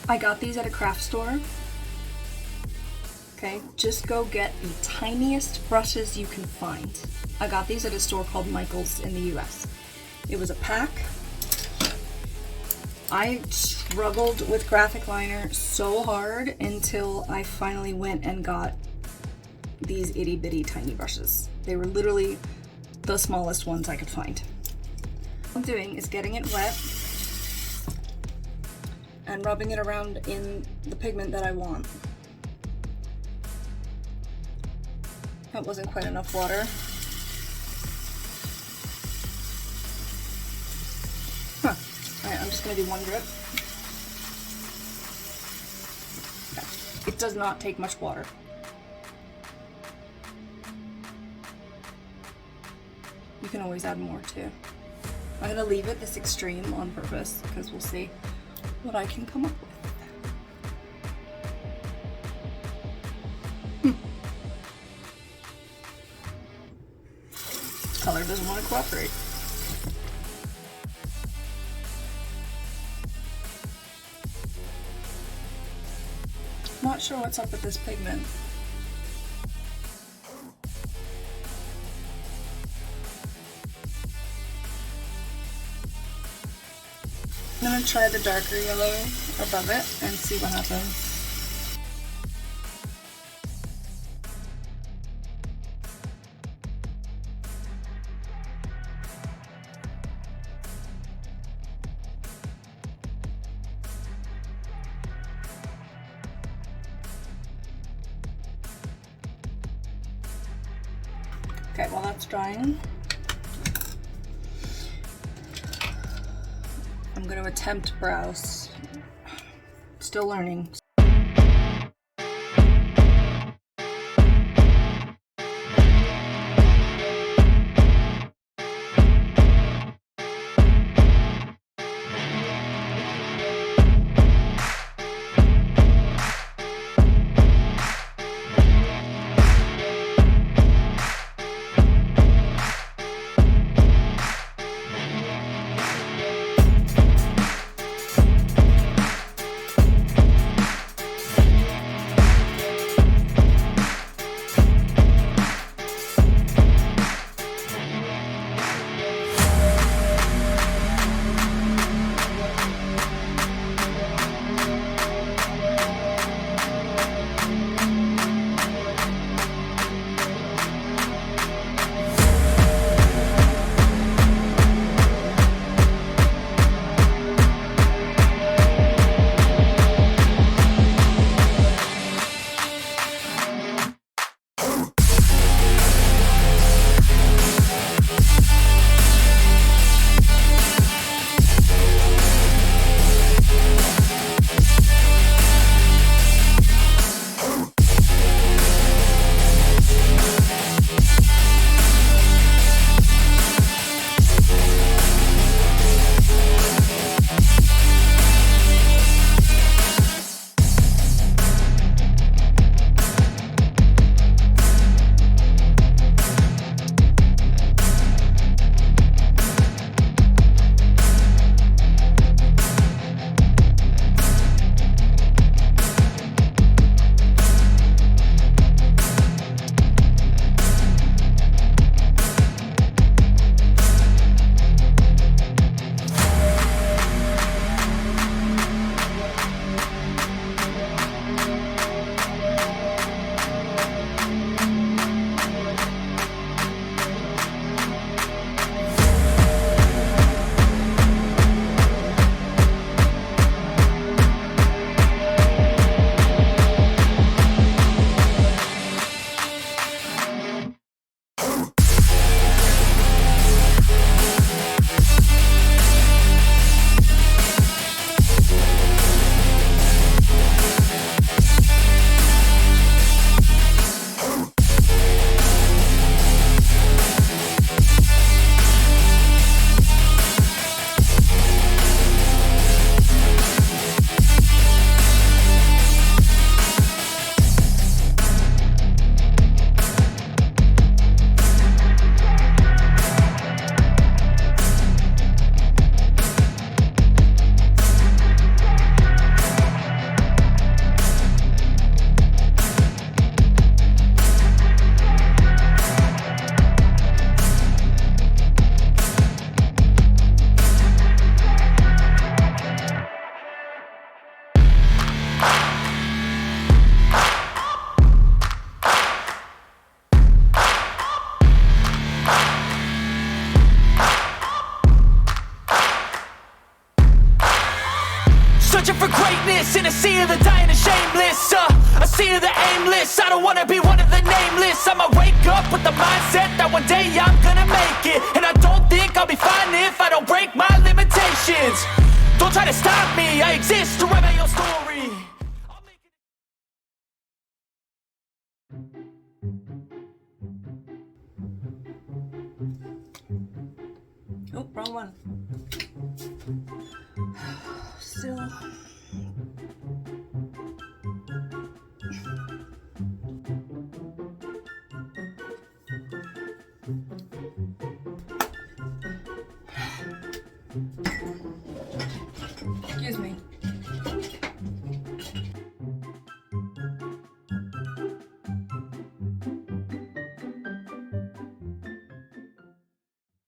I got these at a craft store. Okay, just go get the tiniest brushes you can find. I got these at a store called Michael's in the US. It was a pack. I struggled with graphic liner so hard until I finally went and got these itty bitty tiny brushes. They were literally the smallest ones I could find. What I'm doing is getting it wet and rubbing it around in the pigment that I want. That wasn't quite enough water. Alright, I'm just gonna do one drip. Okay. It does not take much water. You can always add more too. I'm gonna leave it this extreme on purpose because we'll see what I can come up with. Color doesn't want to cooperate. Not sure what's up with this pigment. I'm gonna try the darker yellow above it and see what happens. Okay, while that's drying, I'm going to attempt brows. Still learning. Searching for greatness in a sea of the dying and shameless. A sea of the aimless. I don't wanna be one of the nameless. I'ma wake up with the mindset that one day I'm gonna make it. And I don't think I'll be fine if I don't break my limitations. Don't try to stop me, I exist to write my own story. Oh, wrong one. Still. Excuse me.